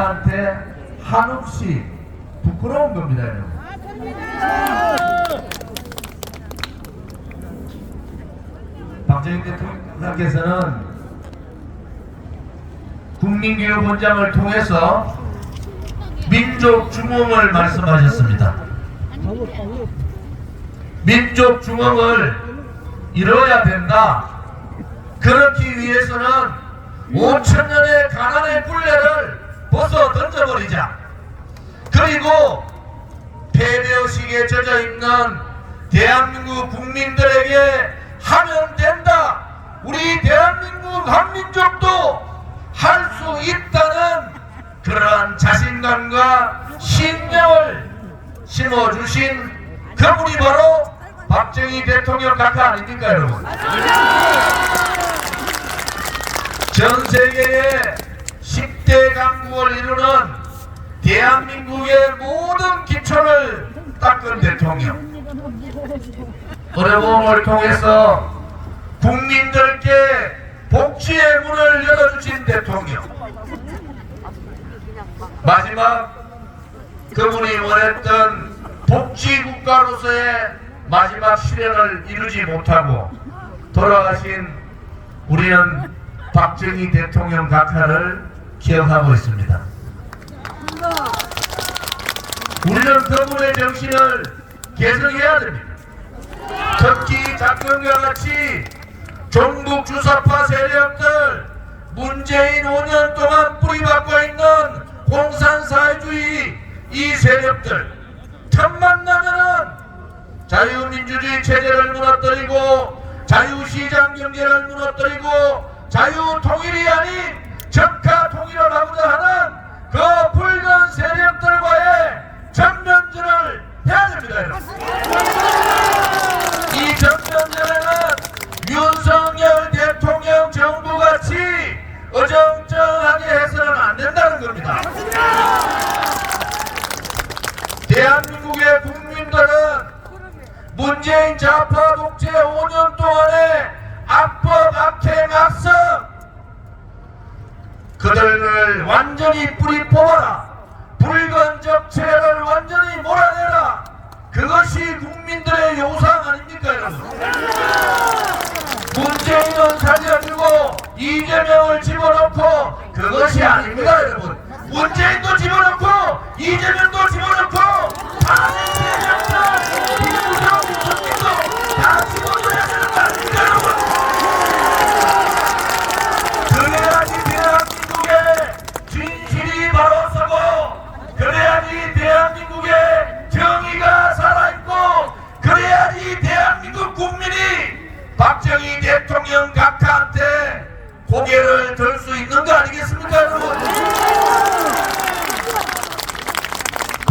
한테 한없이 부끄러운 겁니다, 여러분. 박정희 대통령께서는 국민교육원장을 통해서 민족중흥을 말씀하셨습니다. 민족중흥을 이뤄야 된다. 그렇기 위해서는 5천년의 가난의 굴레를 벗어 던져버리자. 그리고 패배의식에 젖어있는 대한민국 국민들에게 하면 된다. 우리 대한민국 한민족도 할 수 있다는 그러한 자신감과 신념을 심어주신 그분이 바로 박정희 대통령 각하 아닙니까, 여러분? 전 세계의 10대 강국을 이루는 대한민국의 모든 기초를 닦은 대통령, 어려움을 통해서 국민들께 복지의 문을 열어주신 대통령, 마지막 그분이 원했던 복지국가로서의 마지막 실현을 이루지 못하고 돌아가신 우리는 박정희 대통령 각하를 기억하고 있습니다. 우리는 그분의 정신을 계승해야 됩니다. 특히 작년과 같이 종북 주사파 세력들, 문재인 5년 동안 뿌리박고 있는 공산사회주의 이 세력들 틈만 나면은 자유민주주의 체제를 무너뜨리고 자유시장 경제를 무너뜨리고 자유통일이 아닌 적화통일을 하고자 하는 그 붉은 세력들과의 전면전을 해야 됩니다, 여러분. 이 전면전에는 윤석열 대통령 정부같이 어정쩡하게 해서는 안 된다는 겁니다. 대한민국의 국민들은 문재인 좌파 독재 5년 동안의 악법, 악행, 악성 그들을 완전히 뿌리 뽑아라. 붉은 적체를 완전히 몰아내라. 그것이 국민들의 요상 아닙니까, 여러분? 문재인은 살려주고 이재명을 집어넣고 그것이 아닙니다, 여러분. 문재인도 집어넣고 이재명도 집어넣고 다른 세력들 김무성, 유승민도 다 집어넣어야 되는 거 아닙니까, 여러분? 그래야지 대한민국의 진실이 바로 서고 그래야지 대한민국의 정의가 살아있고 그래야지 대한민국 국민이 박정희 대통령 각하한테 고개를 들 수 있는 거 아니겠습니까, 여러분?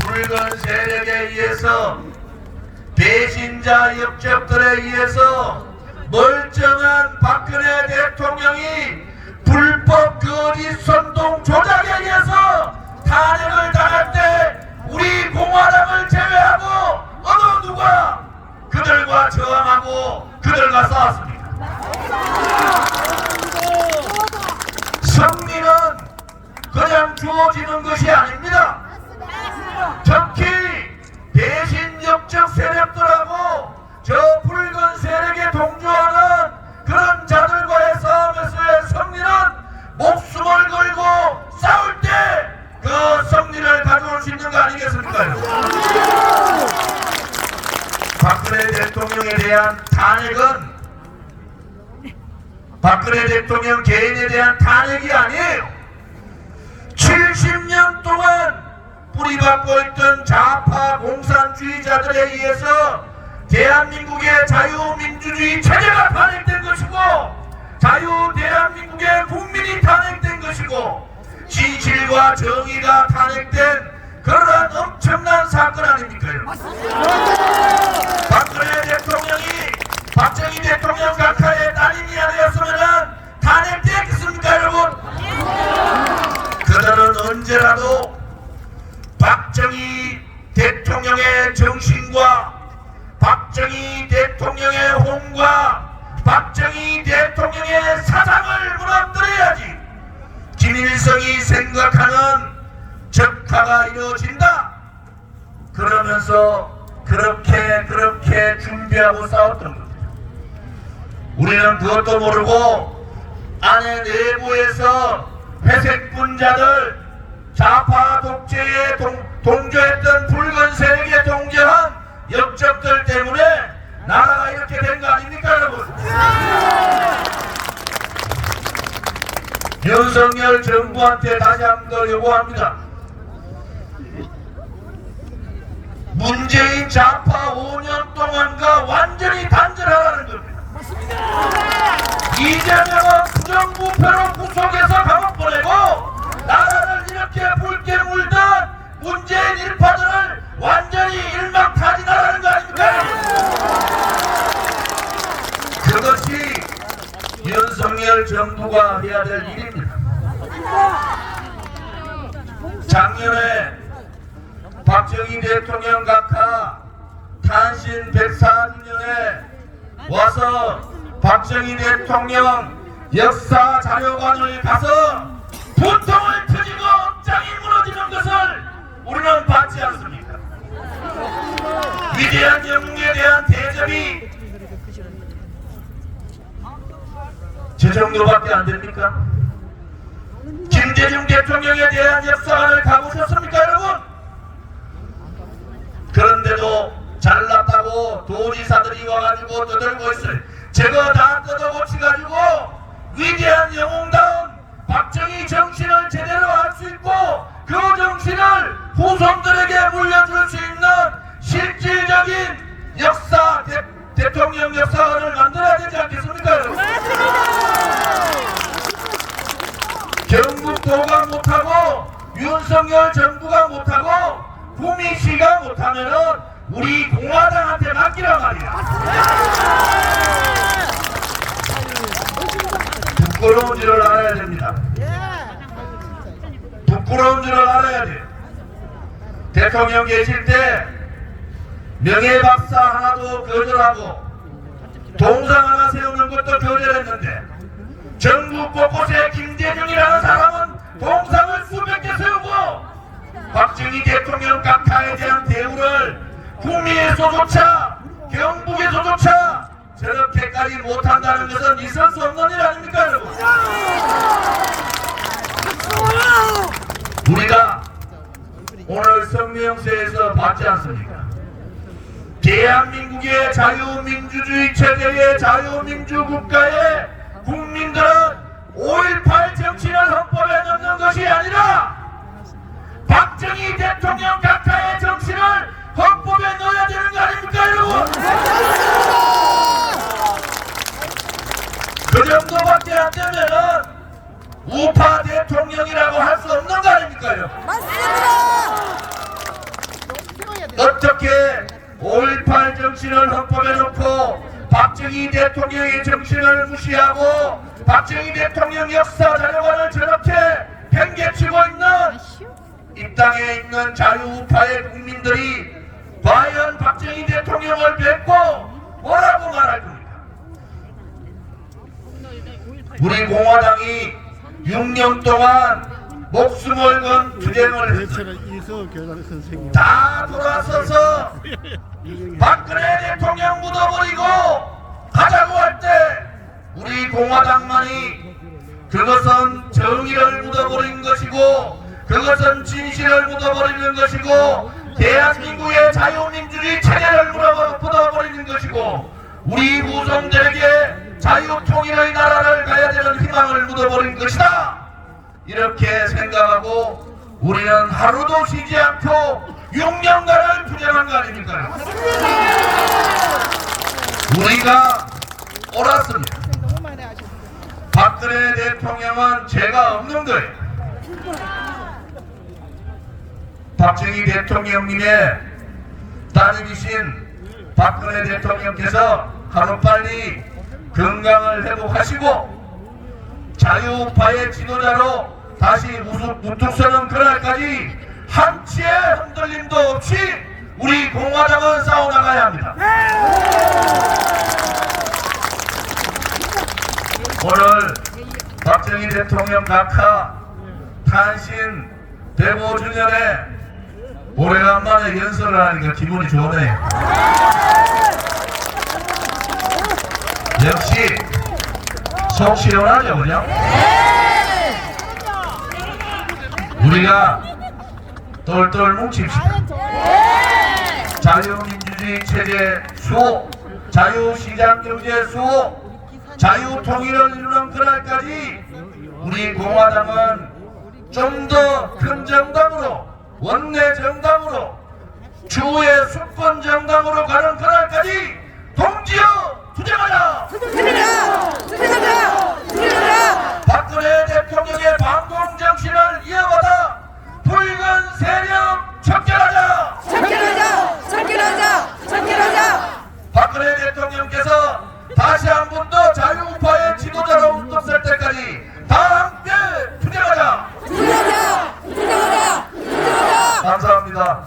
붉은 세력에 의해서 배신자 역적들에 의해서 멀쩡한 박근혜 대통령이 불법 거짓 선동 조작에 의해서 탄핵을 당할 때 우리 공화당을 제외하고 어느 누가 그들과 저항하고 그들과 싸웠습니까? 승리는 그냥 주어지는 것이 아닙니다. 특히 배신 역적 세력들하고 저 붉은 세력에 동조하는 그런 자들과의 싸움에서의 승리는 목숨을 걸고 싸울 때 그 승리를 가져올 수 있는 거 아니겠습니까? 박근혜 대통령에 대한 탄핵은 박근혜 대통령 개인에 대한 탄핵이 아니에요. 70년 동안 뿌리박고 있던 좌파 공산주의자들에 의해서 대한민국의 자유민주주의 체제가 탄핵된 것이고 자유 대한민국의 국민이 탄핵된 것이고 진실과 정의가 탄핵된 그러한 엄청난 사건 아닙니까? 박근혜 대통령이 박정희 대통령 각하의 딸인이 아니었으면 탄핵되었겠습니까, 여러분? 그들은 언제라도 박정희 대통령의 정신과 박정희 대통령의 혼과 박정희 대통령의 사상을 무너뜨려야지 김일성이 생각하는 국화가 이루어진다. 그러면서 그렇게 준비하고 싸웠던 겁니다. 우리는 그것도 모르고 안에 내부에서 회색 분자들, 좌파 독재에 동조했던 붉은 세력에 동조한 역적들 때문에 나라가 이렇게 된 거 아닙니까, 여러분? 윤석열 정부한테 다시 한 번 더 요구합니다. 문재인 좌파 5년 동안과 완전히 단절하라는 겁니다. 이재명은 부정부패로 구속해서 감옥 보내고 나라를 이렇게 붉게 물던 문재인 일파들을 완전히 일망타진하라는 거 아닙니까? 그것이 윤석열 정부가 해야 될 일입니다. 작년에 박정희 대통령 각하 탄신 140년에 와서 박정희 대통령 역사 자료관을 가서 분통을 터지고 억장이 무너지는 것을 우리는 받지 않습니까? 위대한 영웅에 대한 대접이 저 정도밖에 안 됩니까? 김대중 대통령에 대한 역사관을 가보셨습니까, 여러분? 그런데도 잘났다고 도지사들이 와가지고 떠들고 있어요. 저거 다 뜯어고치가지고 위대한 영웅다운 박정희 정신을 제대로 할 수 있고 그 정신을 후손들에게 물려줄 수 있는 실질적인 역사 대통령 역사관을 만들어야 되지 않겠습니까, 여러분? 경북도가 못하고 윤석열 정부가 못하고 구미시가 못하면은 우리 공화당한테 맡기란 말이야. 부끄러운 줄을 알아야 됩니다. 부끄러운 줄을 알아야 돼. 대통령 계실 때 명예박사 하나도 거절하고 동상 하나 세우는 것도 거절했는데 전국 곳곳에 김대중이라는 사람은 동상을 수백 개 세우고 박정희 대통령 각하에 대한 대우를 구미에서조차 경북에서조차 저렇게까지 못한다는 것은 있을 수 없는 일 아닙니까, 여러분? 우리가 오늘 성명서에서 봤지 않습니까? 대한민국의 자유민주주의 체제의 자유민주국가의 국민들은 5.18 정신을 헌법에 넣는 것이 아니라 박정희 대통령 각하의 정신을 헌법에 넣어야 되는 거 아닙니까, 여러분? 그 정도밖에 안 되면은 우파 대통령이라고 할 수 없는 거 아닙니까, 여러분? 어떻게 5.18 정신을 헌법에 넣고 박정희 대통령의 정신을 무시하고 박정희 대통령 역사 자료관을 저렇게 팽개치고 있는 이 땅에 있는 자유우파의 국민들이 과연 박정희 대통령을 뵙고 뭐라고 말할 겁니까? 우리 공화당이 6년 동안 목숨을 건 투쟁을 했어요. 다 돌아서서 박근혜 대통령 묻어버리고 가자고 할 때 우리 공화당만이 그것은 정의를 묻어버린 것이고 그것은 진실을 묻어버리는 것이고 대한민국의 자유민주주의 체제를 묻어버리는 것이고 우리 후손들에게 자유통일의 나라를 가야 되는 희망을 묻어버린 것이다. 이렇게 생각하고 우리는 하루도 쉬지 않고 6년간을 투쟁한 거 아닙니까? 우리가 옳았습니다. 박근혜 대통령은 죄가 없는 거예요. 박정희 대통령님의 따님이신 박근혜 대통령께서 하루빨리 건강을 회복하시고 자유우파의 지도자로 다시 우뚝 서는 그날까지 한치의 흔들림도 없이 우리 공화당은 싸워나가야 합니다. 오늘 박정희 대통령 각하 탄신 대모 주년에 오래간만에 연설을 하니까 기분이 좋네. 역시 속 시원하죠, 그죠? 우리가 똘똘 뭉칩시다. 자유민주주의 체제 수호, 자유시장경제 수호, 자유통일을 이루는 그날까지 우리 공화당은 좀 더 큰 정당으로, 원내 정당으로, 추후의 수권 정당으로 가는 그날까지 동지여 투쟁하자! 박근혜 대통령의 반공 정신을 이어받아 붉은 세력 척결하자! 박근혜 대통령께서 다시 한 번 더 자유우파의 지도자로 운동할 때까지 다 함께 투쟁하자! 감사합니다.